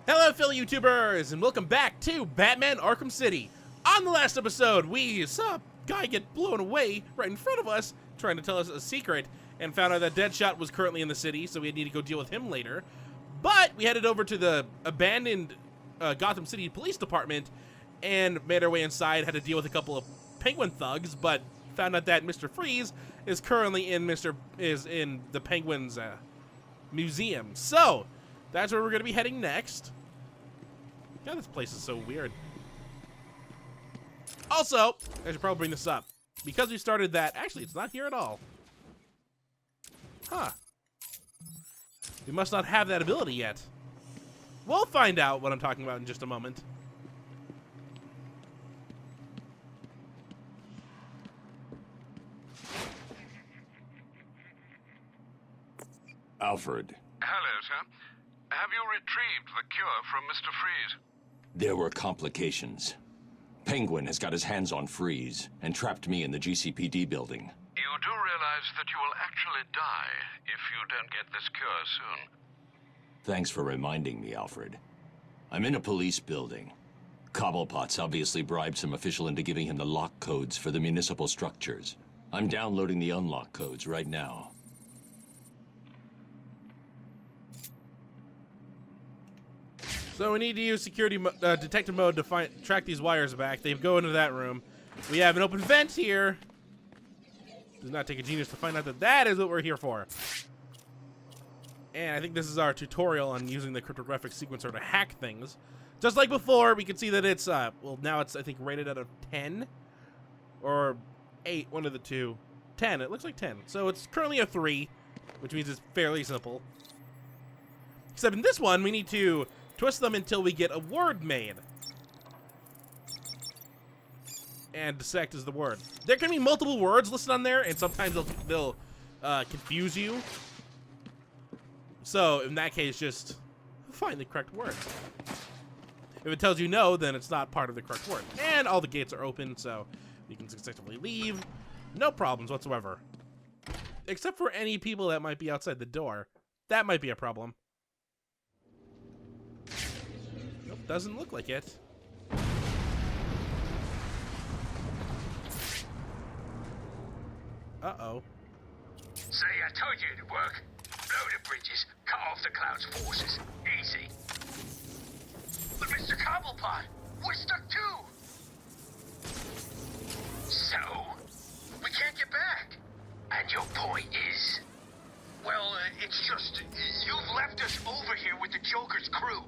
Hello, fellow YouTubers, and welcome back to Batman Arkham City. On the last episode, we saw a guy get blown away right in front of us, trying to tell us a secret, and found out that Deadshot was currently in the city, so we need to go deal with him later. But we headed over to the abandoned Gotham City Police Department and made our way inside, had to deal with a couple of Penguin thugs, but found out that Mr. Freeze is currently in the Penguin's museum. So that's where we're going to be heading next. God, this place is so weird. Also, I should probably bring this up. Because we started that, actually, it's not here at all. Huh. We must not have that ability yet. We'll find out what I'm talking about in just a moment. Alfred. Hello, sir. Have you retrieved the cure from Mr. Freeze? There were complications. Penguin has got his hands on Freeze and trapped me in the GCPD building. You do realize that you will actually die if you don't get this cure soon. Thanks for reminding me, Alfred. I'm in a police building. Cobblepot's obviously bribed some official into giving him the lock codes for the municipal structures. I'm downloading the unlock codes right now. So we need to use security detective mode to track these wires back. They go into that room. We have an open vent here. Does not take a genius to find out that that is what we're here for. And I think this is our tutorial on using the cryptographic sequencer to hack things. Just like before, we can see that it's, well, now it's, I think, rated out of 10. Or 8, one of the two. 10, it looks like 10. So it's currently a 3, which means it's fairly simple. Except in this one, we need to twist them until we get a word made. And dissect is the word. There can be multiple words listed on there, and sometimes they'll confuse you. So in that case, just find the correct word. If it tells you no, then it's not part of the correct word. And all the gates are open, so you can successfully leave. No problems whatsoever. Except for any people that might be outside the door. That might be a problem. Nope, doesn't look like it. Uh-oh. See, I told you it'd work. Blow the bridges, cut off the Cloud's forces. Easy. But Mr. Cobblepot, we're stuck too. So, we can't get back. And your point is? Well, it's just, you've left us over here with the Joker's crew.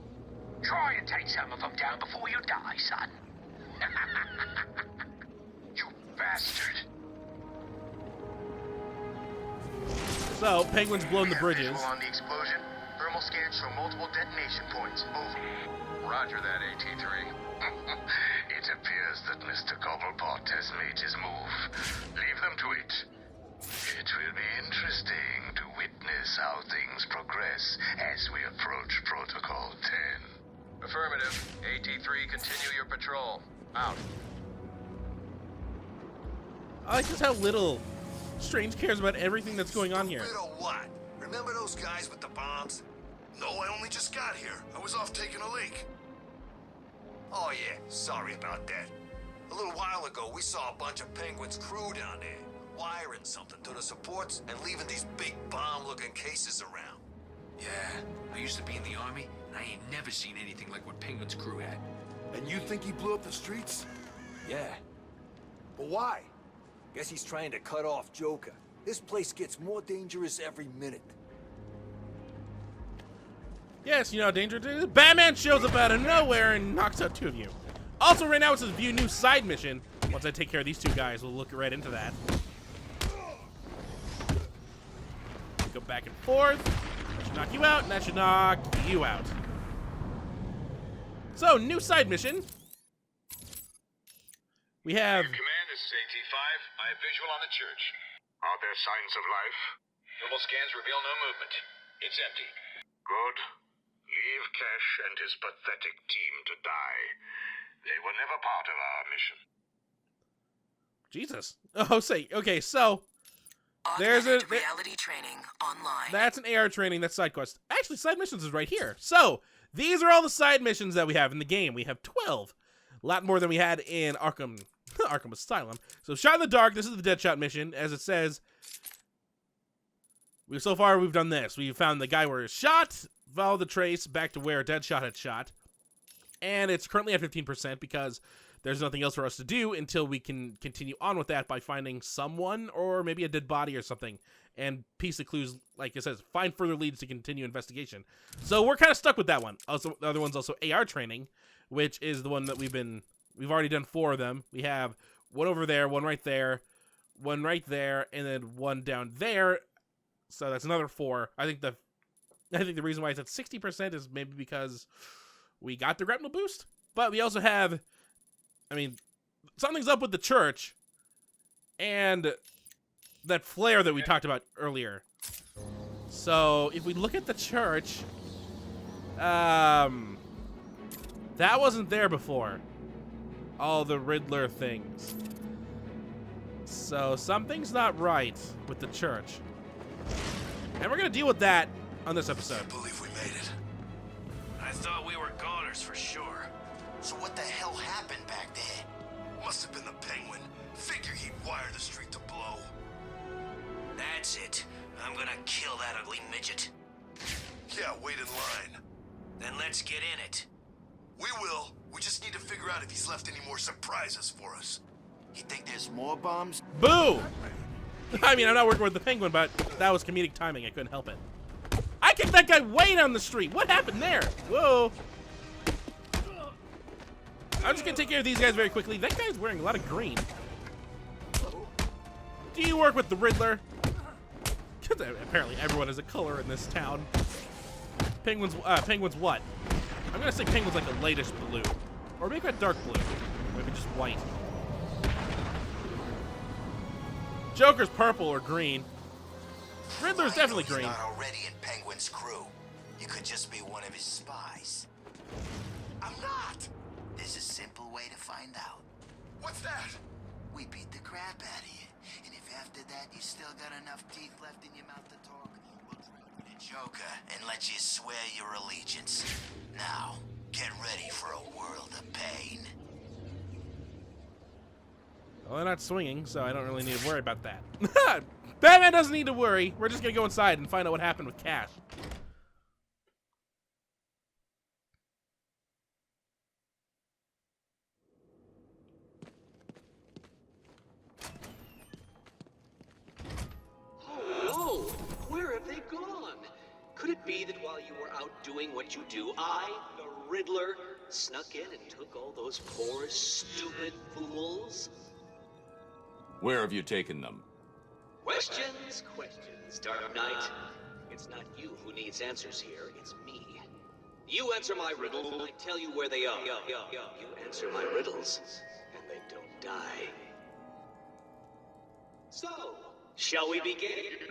Try and take some of them down before you die, son. You bastard. So, Penguin's blown the bridges. On the explosion, thermal scans show multiple detonation points. Over. Roger that, AT3. It appears that Mr. Cobblepot has made his move. Leave them to it. It will be interesting to witness how things progress as we approach Protocol 10. Affirmative. AT3, continue your patrol. Out. I like just how little Strange cares about everything that's going on here. Little what? Remember those guys with the bombs? No, I only just got here. I was off taking a leak. Oh yeah, sorry about that. A little while ago, we saw a bunch of Penguin's crew down there, wiring something to the supports and leaving these big bomb-looking cases around. Yeah, I used to be in the army, and I ain't never seen anything like what Penguin's crew had. And you think he blew up the streets? Yeah. But why? Guess he's trying to cut off Joker. This place gets more dangerous every minute. Yes, you know how dangerous it is. Batman shows up out of nowhere and knocks out 2 of you. Also, right now it says view new side mission. Once I take care of these 2 guys, we'll look right into that. Go back and forth. That should knock you out, and that should knock you out. So, new side mission. We have... Command, this is AT5. I have visual on the church. Are there signs of life? Thermal scans reveal no movement. It's empty. Good. Leave Cash and his pathetic team to die. They were never part of our mission. Jesus. Oh, say, okay, so there's a reality training online. That's an AR training. That's side quest. Actually, side missions is right here. So these are all the side missions that we have in the game. We have 12. A lot more than we had in Arkham Asylum. So Shot in the Dark, this is the Deadshot mission. As it says, so far we've done this. We found the guy where he shot, followed the trace back to where Deadshot had shot. And it's currently at 15% because there's nothing else for us to do until we can continue on with that by finding someone or maybe a dead body or something. And piece of clues, like it says, find further leads to continue investigation. So we're kind of stuck with that one. Also, the other one's also AR training, which is the one that we've already done 4 of them. We have one over there, one right there, and then one down there. So that's another 4. I think the reason why it's at 60% is maybe because we got the grapnel boost. But we also have, something's up with the church and that flare that we talked about earlier. So if we look at the church, that wasn't there before. All the Riddler things. So something's not right with the church. And we're gonna deal with that on this episode. Can't believe we made it. I thought we were goners for sure. So what the hell happened back there? Must have been the Penguin. Figure he'd wire the street to blow. That's it. I'm gonna kill that ugly midget. Yeah, wait in line. Then let's get in it. We will. We just need to figure out if he's left any more surprises for us. You think there's more bombs? Boo! I'm not working with the Penguin, but that was comedic timing. I couldn't help it. I kicked that guy way down the street. What happened there? Whoa. I'm just gonna take care of these guys very quickly. That guy's wearing a lot of green. Do you work with the Riddler? Apparently everyone has a color in this town. Penguin's what? I'm gonna say Penguin's like a lightish blue. Or maybe a dark blue. Maybe just white. Joker's purple or green. Riddler's definitely green. Not already in Penguin's crew. You could just be one of his spies. I'm not! There's a simple way to find out. What's that? We beat the crap out of you. And if after that you still got enough teeth left in your mouth to talk, we'll try the Joker and let you swear your allegiance. Now, get ready for a world of pain. Well, they're not swinging, so I don't really need to worry about that. Batman doesn't need to worry. We're just gonna go inside and find out what happened with Cash. Oh, where have they gone? Could it be that while you were out doing what you do, I, the Riddler, snuck in and took all those poor, stupid fools? Where have you taken them? Questions, Dark Knight. It's not you who needs answers here, it's me. You answer my riddle, I tell you where they are. You answer my riddles, and they don't die. So, shall we begin?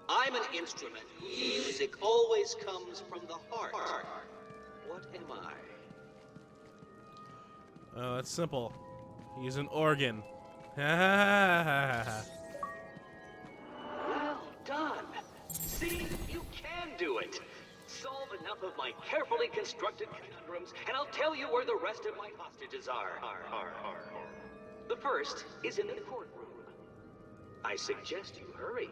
I'm an instrument. Music always comes from the heart. What am I? Oh, that's simple. He's an organ. Well done. See, you can do it. Solve enough of my carefully constructed conundrums, and I'll tell you where the rest of my hostages are. The first is in the courtroom. I suggest you hurry.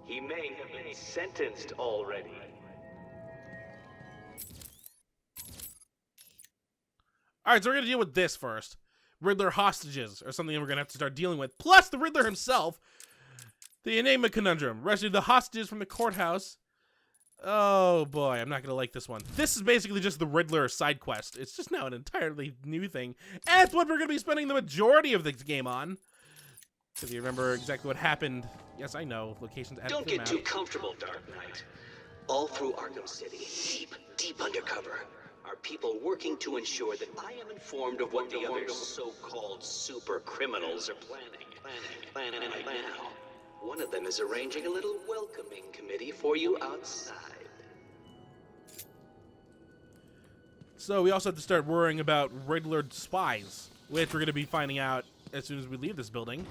He may have been sentenced already. Alright, so we're gonna deal with this first. Riddler hostages, or something we're gonna have to start dealing with. Plus the Riddler himself. The enigma conundrum. Rescue the hostages from the courthouse. Oh boy, I'm not gonna like this one. This is basically just the Riddler side quest. It's just now an entirely new thing. And it's what we're gonna be spending the majority of this game on. If you remember exactly what happened. Yes, I know. Locations added Don't to the get map. too comfortable, Dark Knight. All through Arkham City, deep undercover, are people working to ensure that I am informed of what the other so-called super criminals are planning right now. One of them is arranging a little welcoming committee for you outside. So we also have to start worrying about Riddler spies, which we're going to be finding out as soon as we leave this building.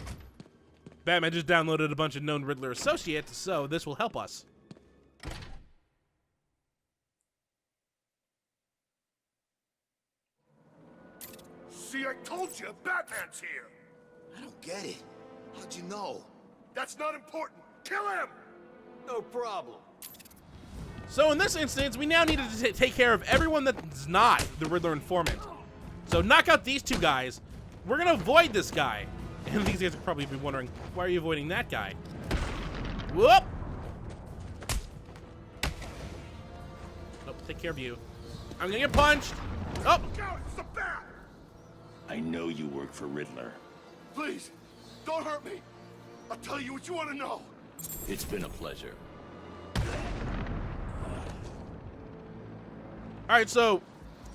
Batman just downloaded a bunch of known Riddler associates, so this will help us. See, I told you, Batman's here. I don't get it. How'd you know? That's not important. Kill him! No problem. So in this instance, we now need to take care of everyone that's not the Riddler informant. So knock out these two guys. We're gonna avoid this guy. And these guys are probably be wondering, why are you avoiding that guy? Whoop! Nope, take care of you. I'm gonna get punched. Oh! Go, it's the Bat! I know you work for Riddler. Please, don't hurt me. I'll tell you what you want to know. It's been a pleasure. Alright, so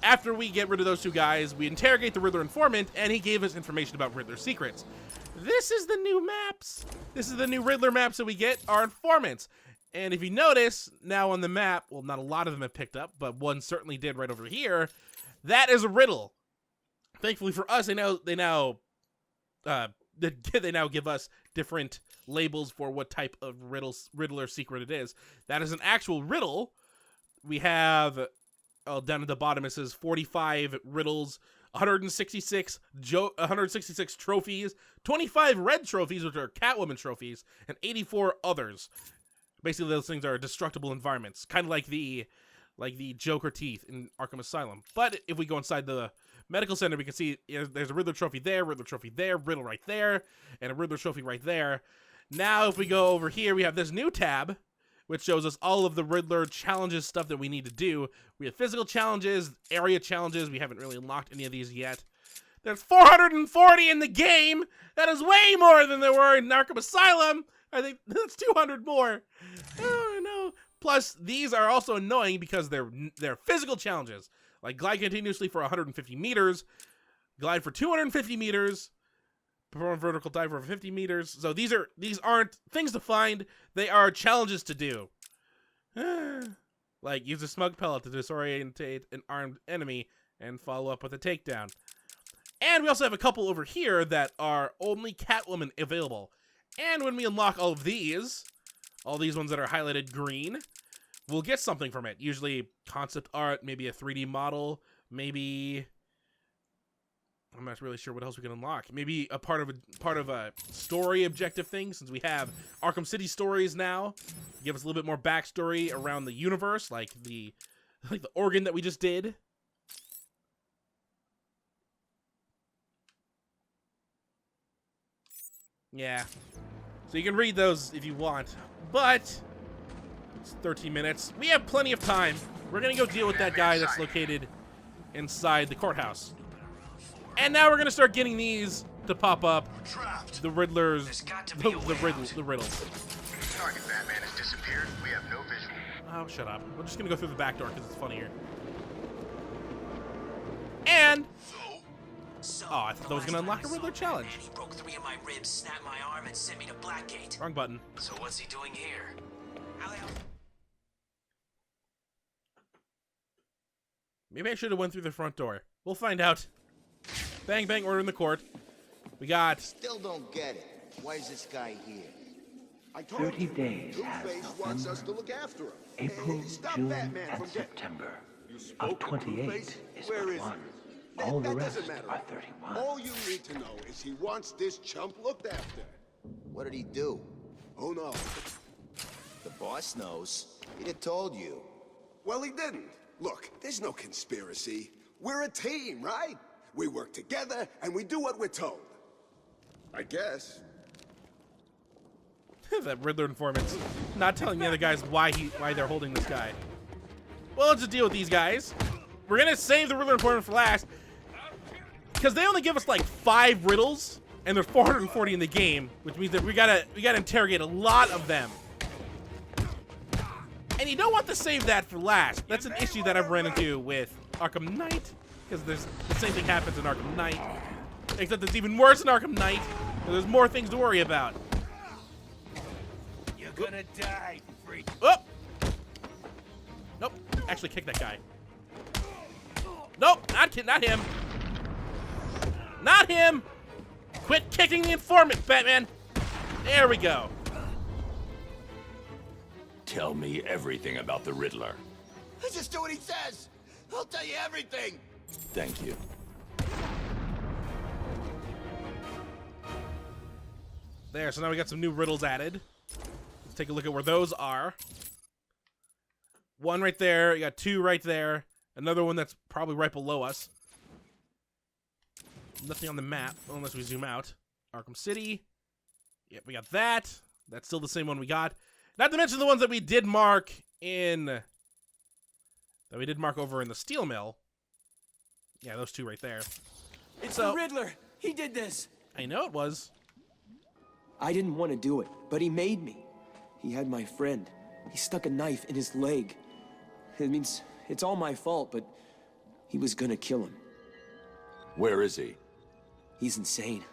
after we get rid of those two guys, we interrogate the Riddler informant, and he gave us information about Riddler's secrets. This is the new maps. This is the new Riddler maps that we get, our informants. And if you notice, now on the map, well, not a lot of them have picked up, but one certainly did right over here. That is a riddle. Thankfully for us, they now give us different labels for what type of Riddler secret it is. That is an actual riddle. We have, down at the bottom it says 45 riddles, 166 trophies, 25 red trophies, which are Catwoman trophies, and 84 others. Basically, those things are destructible environments, kind of like the Joker teeth in Arkham Asylum. But if we go inside the medical center, we can see there's a Riddler trophy there, Riddle right there, and a Riddler trophy right there. Now, if we go over here, we have this new tab, which shows us all of the Riddler challenges stuff that we need to do. We have physical challenges, area challenges. We haven't really unlocked any of these yet. There's 440 in the game. That is way more than there were in Arkham Asylum. I think that's 200 more. Oh, no. Plus, these are also annoying because they're physical challenges. Like glide continuously for 150 meters, glide for 250 meters, perform a vertical dive for 50 meters. So these aren't things to find. They are challenges to do. Like use a smug pellet to disorientate an armed enemy and follow up with a takedown. And we also have a couple over here that are only Catwoman available. And when we unlock all these ones that are highlighted green, we'll get something from it. Usually concept art, maybe a 3D model, maybe I'm not really sure what else we can unlock. Maybe a part of a story objective thing, since we have Arkham City stories now. Give us a little bit more backstory around the universe, like the organ that we just did. Yeah. So you can read those if you want, but it's 13 minutes. We have plenty of time. We're gonna go deal with that guy that's located inside the courthouse. And now we're gonna start getting these to pop up. The Riddlers, the riddles. Target Batman has disappeared. We have no visual. Oh, shut up. We're just gonna go through the back door because it's funnier. And oh, I thought that was gonna unlock a Riddler challenge. He broke 3 of my ribs, snapped my arm, and sent me to Blackgate. Wrong button. So what's he doing here? Maybe I should have went through the front door. We'll find out. Bang, bang, order in the court. We got... Still don't get it. Why is this guy here? 30 days has wants us to look after him. April, June, and September of 28 is but one. All the rest are 31. All you need to know is he wants this chump looked after. What did he do? Who knows? The boss knows. He'd have told you. Well, he didn't. Look, there's no conspiracy. We're a team, right? We work together, and we do what we're told. I guess. That Riddler informant's not telling the other guys why they're holding this guy. Well, let's just deal with these guys. We're gonna save the Riddler informant for last, because they only give us like 5 riddles, and there's 440 in the game, which means that we gotta interrogate a lot of them. And you don't want to save that for last. That's an issue that I've run into with Arkham Knight, because the same thing happens in Arkham Knight, except it's even worse in Arkham Knight, and there's more things to worry about. You're gonna die, freak. Oh! Nope. Actually, kick that guy. Nope, not him. Not him! Quit kicking the informant, Batman! There we go. Tell me everything about the Riddler. Just do what he says. I'll tell you everything. Thank you. There, so now we got some new riddles added. Let's take a look at where those are. One right there, you got two right there. Another one that's probably right below us. Nothing on the map, unless we zoom out. Arkham City. Yep, we got that. That's still the same one we got. Not to mention the ones that we did mark in... that we did mark over in the steel mill. Yeah, those two right there. It's the Riddler! He did this! I know it was. I didn't want to do it, but he made me. He had my friend. He stuck a knife in his leg. It means it's all my fault, but he was gonna kill him. Where is he? He's insane.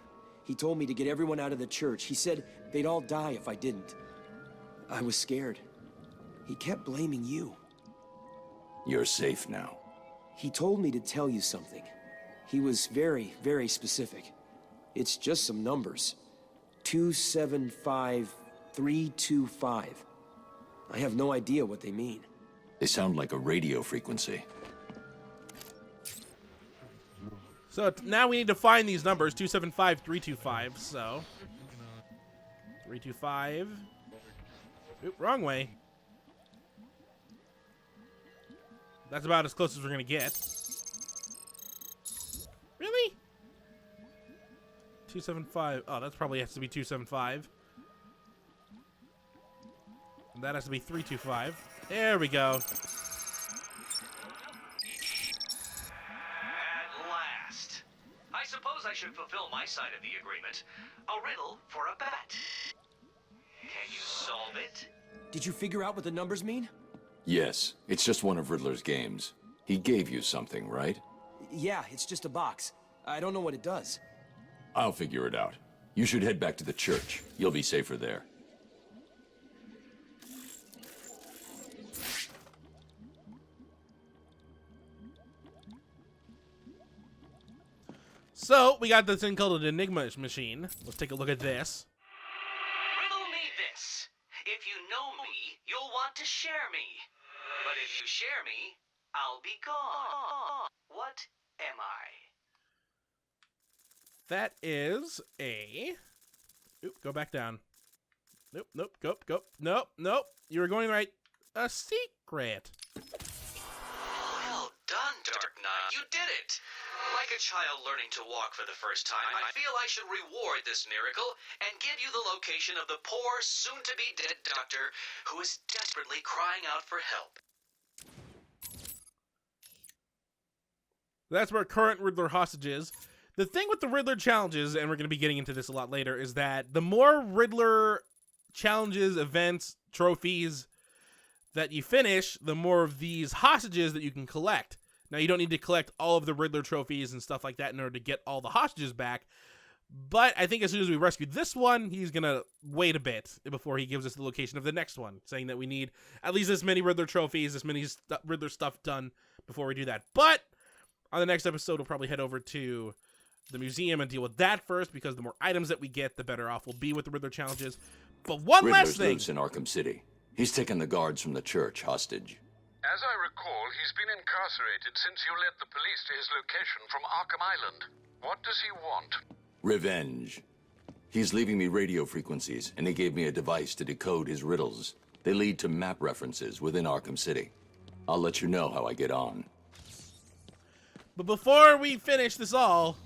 He told me to get everyone out of the church. He said they'd all die if I didn't. I was scared. He kept blaming you. You're safe now. He told me to tell you something. He was very, very specific. It's just some numbers. 275325. I have no idea what they mean. They sound like a radio frequency. So now we need to find these numbers, 275325, so... 325... Oop, wrong way. That's about as close as we're gonna get. Really? 275. Oh, that probably has to be 275. And that has to be 325. There we go. At last. I suppose I should fulfill my side of the agreement. A riddle for a bat. Can you solve it? Did you figure out what the numbers mean? Yes, it's just one of Riddler's games. He gave you something, right? Yeah, it's just a box. I don't know what it does. I'll figure it out. You should head back to the church. You'll be safer there. So, we got this thing called an enigma machine. Let's take a look at this. Riddle me this. If you know me, you'll want to share me. But if you share me, I'll be gone. What am I? That is a... Oop, go back down. Nope, nope, go. Nope. You were going right. A secret. Well done, Dark Knight. You did it. Like a child learning to walk for the first time, I feel I should reward this miracle and give you the location of the poor, soon-to-be-dead doctor who is desperately crying out for help. That's where current Riddler hostage is. The thing with the Riddler challenges, and we're going to be getting into this a lot later, is that the more Riddler challenges, events, trophies that you finish, the more of these hostages that you can collect. Now, you don't need to collect all of the Riddler trophies and stuff like that in order to get all the hostages back, but I think as soon as we rescue this one, he's going to wait a bit before he gives us the location of the next one, saying that we need at least this many Riddler trophies, this many Riddler stuff done before we do that. But on the next episode, we'll probably head over to the museum and deal with that first, because the more items that we get, the better off we'll be with the Riddler challenges. But one last thing. Lives in Arkham City. He's taken the guards from the church hostage. As I recall, he's been incarcerated since you led the police to his location from Arkham Island. What does he want? Revenge. He's leaving me radio frequencies, and he gave me a device to decode his riddles. They lead to map references within Arkham City. I'll let you know how I get on. But before we finish this all,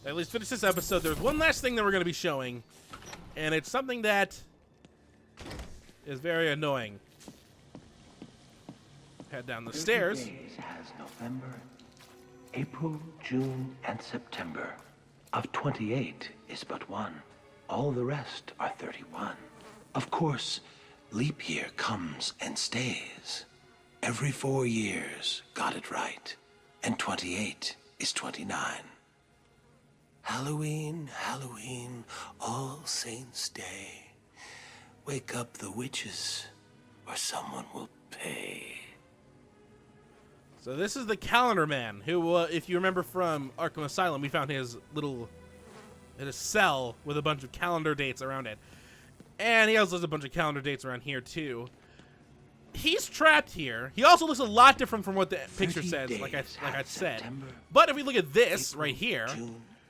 at least finish this episode, there's one last thing that we're going to be showing, and it's something that is very annoying. Head down the stairs. 30 days has November, April, June, and September. Of 28 is but one. All the rest are 31. Of course, leap year comes and stays. Every 4 years, got it right. And 28 is 29. Halloween, Halloween, All Saints' Day. Wake up the witches, or someone will pay. So this is the Calendar Man, who, if you remember from Arkham Asylum, we found his cell with a bunch of calendar dates around it. And he also has a bunch of calendar dates around here, too. He's trapped here. He also looks a lot different from what the picture says, like I said. But if we look at this right here,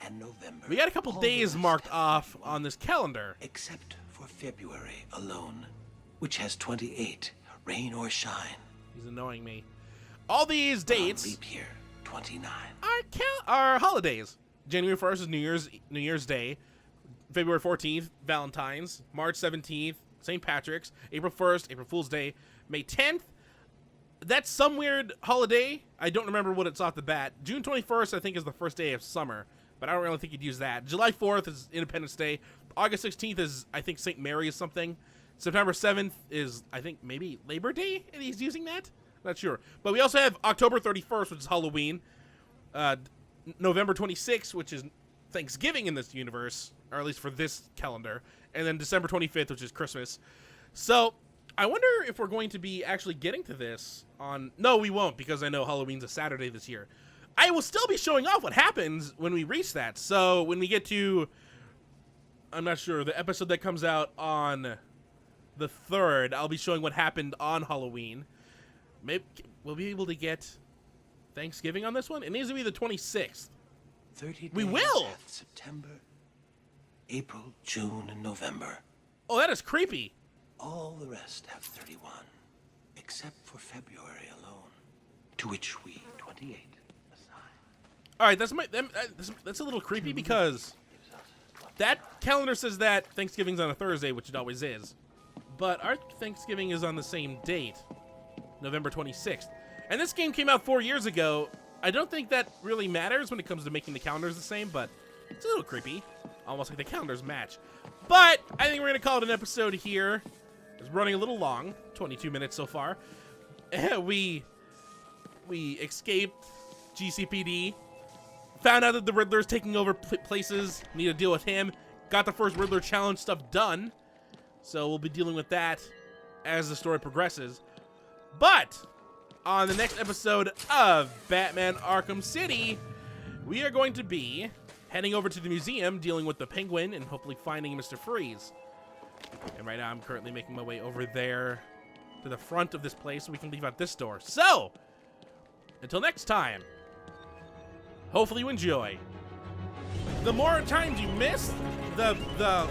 and November. We got a couple All the days rest marked have off 31, on this calendar. except for February alone, which has 28, rain or shine. He's annoying me. All these dates Leap year, 29. are holidays. January 1st is New Year's Day. February 14th, Valentine's. March 17th, St. Patrick's. April 1st, April Fool's Day. May 10th, that's some weird holiday. I don't remember what it's off the bat. June 21st, I think, is the first day of summer, but I don't really think you'd use that. July 4th is Independence Day. August 16th is, I think, St. Mary's something. September 7th is, I think, maybe Labor Day, and he's using that? Not sure. But we also have October 31st, which is Halloween. November 26th, which is Thanksgiving in this universe, or at least for this calendar. And then December 25th, which is Christmas. So I wonder if we're going to be actually getting to this on... No, we won't, because I know Halloween's a Saturday this year. I will still be showing off what happens when we reach that. So when we get to... I'm not sure. The episode that comes out on the 3rd, I'll be showing what happened on Halloween. Maybe we'll be able to get Thanksgiving on this one. It needs to be the 26th. 30 We days will! have September, April, June, and November. Oh, that is creepy. All the rest have 31, except for February alone, to which we, 28, assign. All right, that's a little creepy because that calendar says that Thanksgiving's on a Thursday, which it always is. But our Thanksgiving is on the same date, November 26th. And this game came out 4 years ago. I don't think that really matters when it comes to making the calendars the same, but it's a little creepy. Almost like the calendars match. But I think we're going to call it an episode here. It's running a little long, 22 minutes so far. We escaped GCPD, found out that the Riddler is taking over places, need to deal with him, got the first Riddler challenge stuff done. So we'll be dealing with that as the story progresses. But on the next episode of Batman Arkham City, we are going to be heading over to the museum, dealing with the Penguin, and hopefully finding Mr. Freeze. And right now I'm currently making my way over there to the front of this place so we can leave out this door. So, until next time, hopefully you enjoy. The more times you miss, the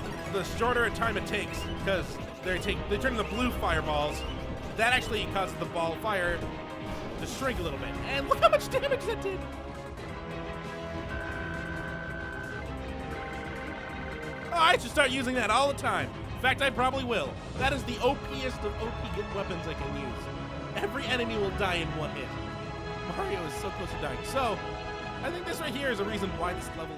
shorter a time it takes, because they turn into blue fireballs. That actually causes the ball of fire to shrink a little bit. And look how much damage that did. Oh, I should start using that all the time. In fact, I probably will. That is the OPest of OP weapons I can use. Every enemy will die in one hit. Mario is so close to dying. So, I think this right here is a reason why this level